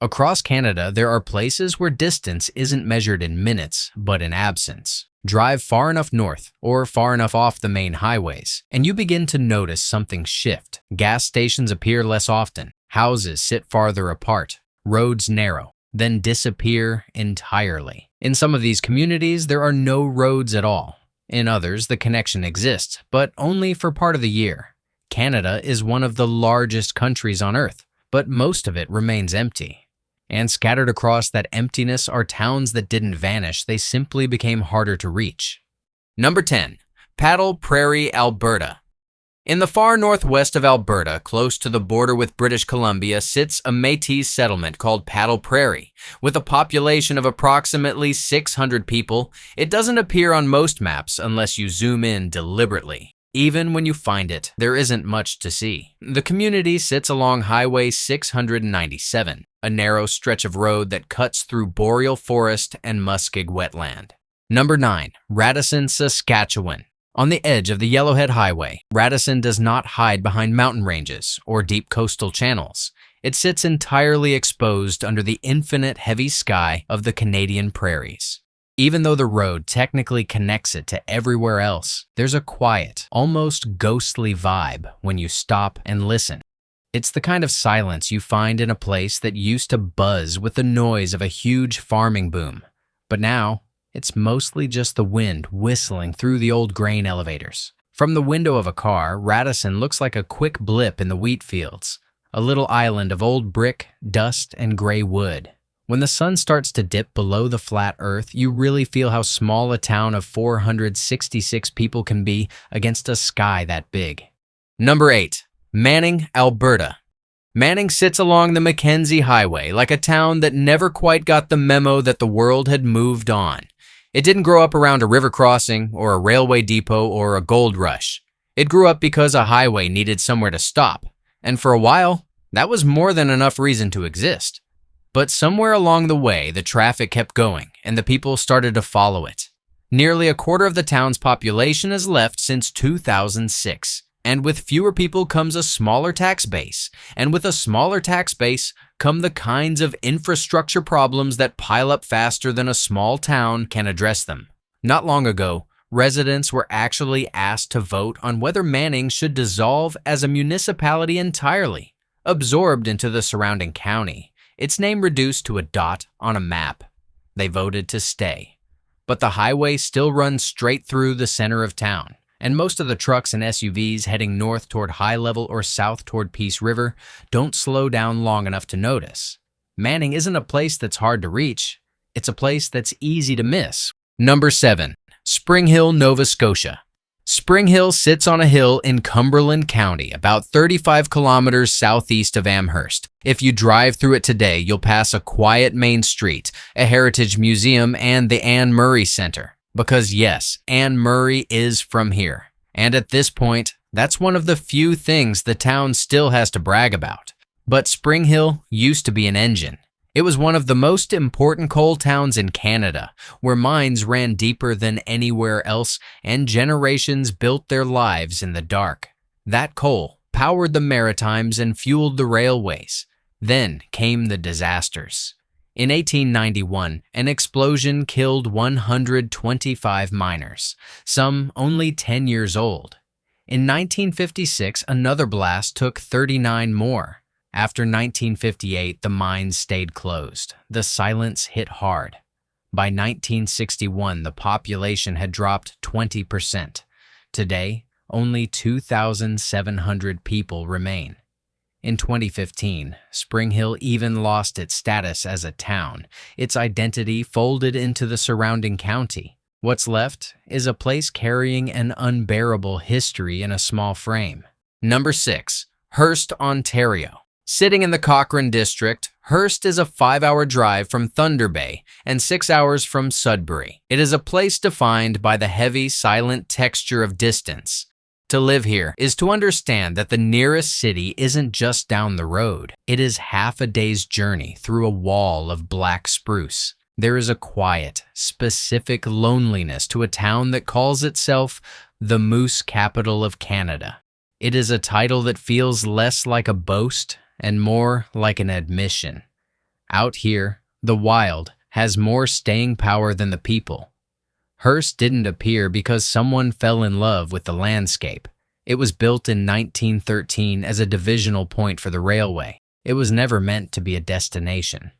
Across Canada, there are places where distance isn't measured in minutes, but in absence. Drive far enough north or far enough off the main highways, and you begin to notice something shift. Gas stations appear less often, houses sit farther apart, roads narrow, then disappear entirely. In some of these communities, there are no roads at all. In others, the connection exists, but only for part of the year. Canada is one of the largest countries on Earth, but most of it remains empty. And scattered across that emptiness are towns that didn't vanish, they simply became harder to reach. Number 10. Paddle Prairie, Alberta. In the far northwest of Alberta, close to the border with British Columbia, sits a Métis settlement called Paddle Prairie. With a population of approximately 600 people, it doesn't appear on most maps unless you zoom in deliberately. Even when you find it, there isn't much to see. The community sits along Highway 697, a narrow stretch of road that cuts through boreal forest and muskeg wetland. Number 9. Radisson, Saskatchewan. On the edge of the Yellowhead Highway, Radisson does not hide behind mountain ranges or deep coastal channels. It sits entirely exposed under the infinite heavy sky of the Canadian prairies. Even though the road technically connects it to everywhere else, there's a quiet, almost ghostly vibe when you stop and listen. It's the kind of silence you find in a place that used to buzz with the noise of a huge farming boom, but now it's mostly just the wind whistling through the old grain elevators. From the window of a car, Radisson looks like a quick blip in the wheat fields, a little island of old brick, dust, and gray wood. When the sun starts to dip below the flat earth, you really feel how small a town of 466 people can be against a sky that big. Number 8. Manning, Alberta. Manning sits along the Mackenzie Highway like a town that never quite got the memo that the world had moved on. It didn't grow up around a river crossing or a railway depot or a gold rush. It grew up because a highway needed somewhere to stop, and for a while, that was more than enough reason to exist. But somewhere along the way, the traffic kept going, and the people started to follow it. Nearly a quarter of the town's population has left since 2006. And with fewer people comes a smaller tax base. And with a smaller tax base come the kinds of infrastructure problems that pile up faster than a small town can address them. Not long ago, residents were actually asked to vote on whether Manning should dissolve as a municipality entirely, absorbed into the surrounding county, its name reduced to a dot on a map. They voted to stay. But the highway still runs straight through the center of town, and most of the trucks and SUVs heading north toward High Level or south toward Peace River don't slow down long enough to notice. Manning isn't a place that's hard to reach. It's a place that's easy to miss. Number 7. Spring Hill, Nova Scotia. Spring Hill sits on a hill in Cumberland County, about 35 kilometers southeast of Amherst. If you drive through it today, you'll pass a quiet main street, a heritage museum, and the Anne Murray Center. Because yes, Anne Murray is from here. And at this point, that's one of the few things the town still has to brag about. But Spring Hill used to be an engine. It was one of the most important coal towns in Canada, where mines ran deeper than anywhere else and generations built their lives in the dark. That coal powered the Maritimes and fueled the railways. Then came the disasters. In 1891, an explosion killed 125 miners, some only 10 years old. In 1956, another blast took 39 more. After 1958, the mines stayed closed. The silence hit hard. By 1961, the population had dropped 20%. Today, only 2,700 people remain. In 2015, Spring Hill even lost its status as a town, its identity folded into the surrounding county. What's left is a place carrying an unbearable history in a small frame. Number 6. Hearst, Ontario. Sitting in the Cochrane district, Hearst is a 5-hour drive from Thunder Bay and 6 hours from Sudbury. It is a place defined by the heavy, silent texture of distance. To live here is to understand that the nearest city isn't just down the road. It is half a day's journey through a wall of black spruce. There is a quiet, specific loneliness to a town that calls itself the Moose Capital of Canada. It is a title that feels less like a boast and more like an admission. Out here, the wild has more staying power than the people. Hearst didn't appear because someone fell in love with the landscape. It was built in 1913 as a divisional point for the railway. It was never meant to be a destination,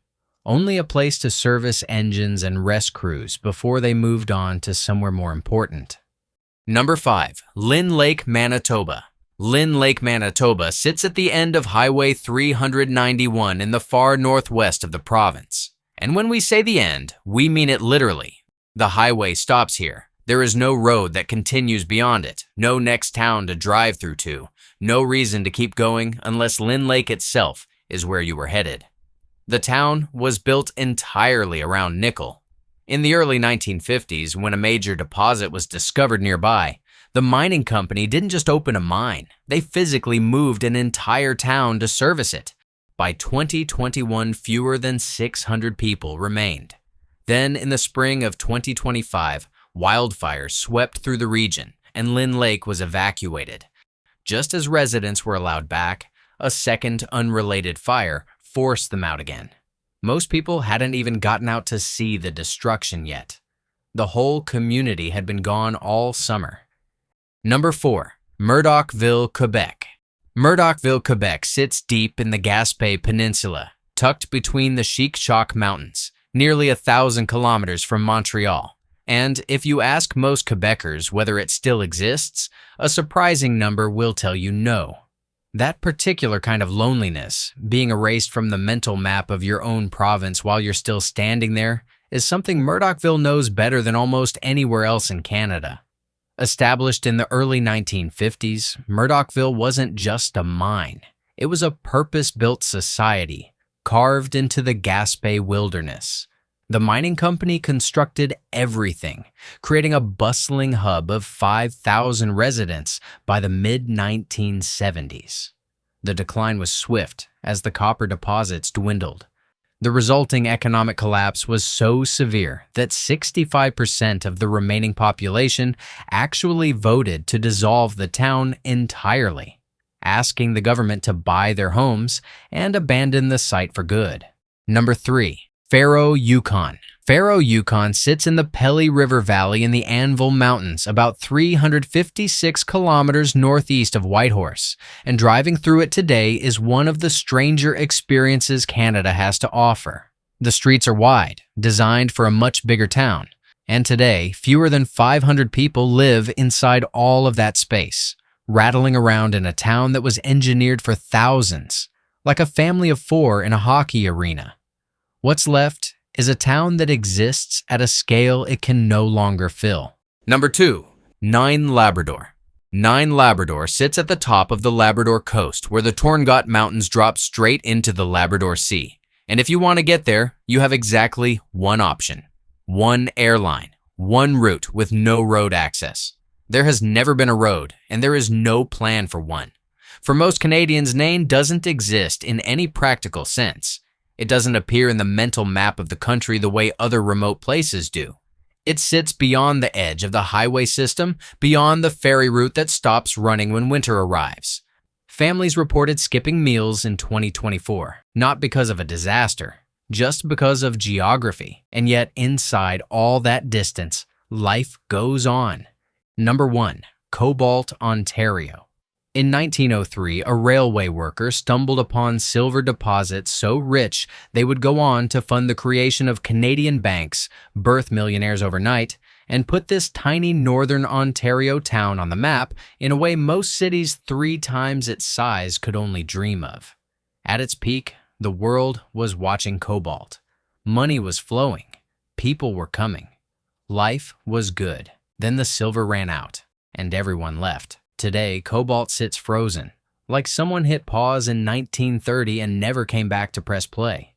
only a place to service engines and rest crews before they moved on to somewhere more important. Number 5. Lynn Lake, Manitoba. Lynn Lake, Manitoba sits at the end of Highway 391 in the far northwest of the province. And when we say the end, we mean it literally. The highway stops here. There is no road that continues beyond it, no next town to drive through to, no reason to keep going unless Lynn Lake itself is where you were headed. The town was built entirely around nickel. In the early 1950s, when a major deposit was discovered nearby, the mining company didn't just open a mine, they physically moved an entire town to service it. By 2021, fewer than 600 people remained. Then, in the spring of 2025, wildfires swept through the region, and Lynn Lake was evacuated. Just as residents were allowed back, a second unrelated fire forced them out again. Most people hadn't even gotten out to see the destruction yet. The whole community had been gone all summer. Number 4. Murdochville, Quebec. Murdochville, Quebec sits deep in the Gaspé Peninsula, tucked between the Chic-Choc Mountains, nearly 1,000 kilometers from Montreal. And if you ask most Quebecers whether it still exists, a surprising number will tell you no. That particular kind of loneliness, being erased from the mental map of your own province while you're still standing there, is something Murdochville knows better than almost anywhere else in Canada. Established in the early 1950s, Murdochville wasn't just a mine. It was a purpose-built society, carved into the Gaspé wilderness. The mining company constructed everything, creating a bustling hub of 5,000 residents by the mid-1970s. The decline was swift as the copper deposits dwindled. The resulting economic collapse was so severe that 65% of the remaining population actually voted to dissolve the town entirely, asking the government to buy their homes and abandon the site for good. Number 3. Faro, Yukon. Faro, Yukon sits in the Pelly River Valley in the Anvil Mountains, about 356 kilometers northeast of Whitehorse, and driving through it today is one of the stranger experiences Canada has to offer. The streets are wide, designed for a much bigger town, and today, fewer than 500 people live inside all of that space, rattling around in a town that was engineered for thousands, like a family of 4 in a hockey arena. What's left is a town that exists at a scale it can no longer fill. Number 2. Nain, Labrador. Nain, Labrador sits at the top of the Labrador coast where the Torngat Mountains drop straight into the Labrador Sea. And if you want to get there, you have exactly one option. One airline, one route with no road access. There has never been a road, and there is no plan for one. For most Canadians, Nain doesn't exist in any practical sense. It doesn't appear in the mental map of the country the way other remote places do. It sits beyond the edge of the highway system, beyond the ferry route that stops running when winter arrives. Families reported skipping meals in 2024, not because of a disaster, just because of geography. And yet, inside all that distance, life goes on. Number 1. Cobalt, Ontario. In 1903, a railway worker stumbled upon silver deposits so rich they would go on to fund the creation of Canadian banks, birth millionaires overnight, and put this tiny northern Ontario town on the map in a way most cities 3 times its size could only dream of. At its peak, the world was watching Cobalt. Money was flowing. People were coming. Life was good. Then the silver ran out, and everyone left. Today, Cobalt sits frozen, like someone hit pause in 1930 and never came back to press play.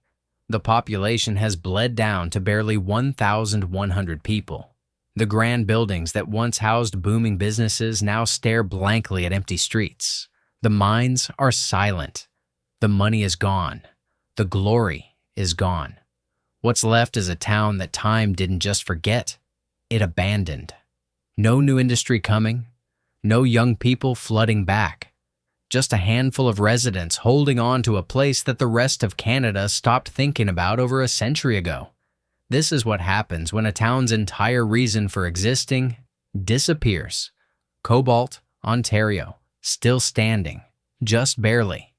The population has bled down to barely 1,100 people. The grand buildings that once housed booming businesses now stare blankly at empty streets. The mines are silent. The money is gone. The glory is gone. What's left is a town that time didn't just forget, it abandoned. No new industry coming. No young people flooding back. just a handful of residents holding on to a place that the rest of Canada stopped thinking about over a century ago. This is what happens when a town's entire reason for existing disappears. Cobalt, Ontario, still standing, just barely.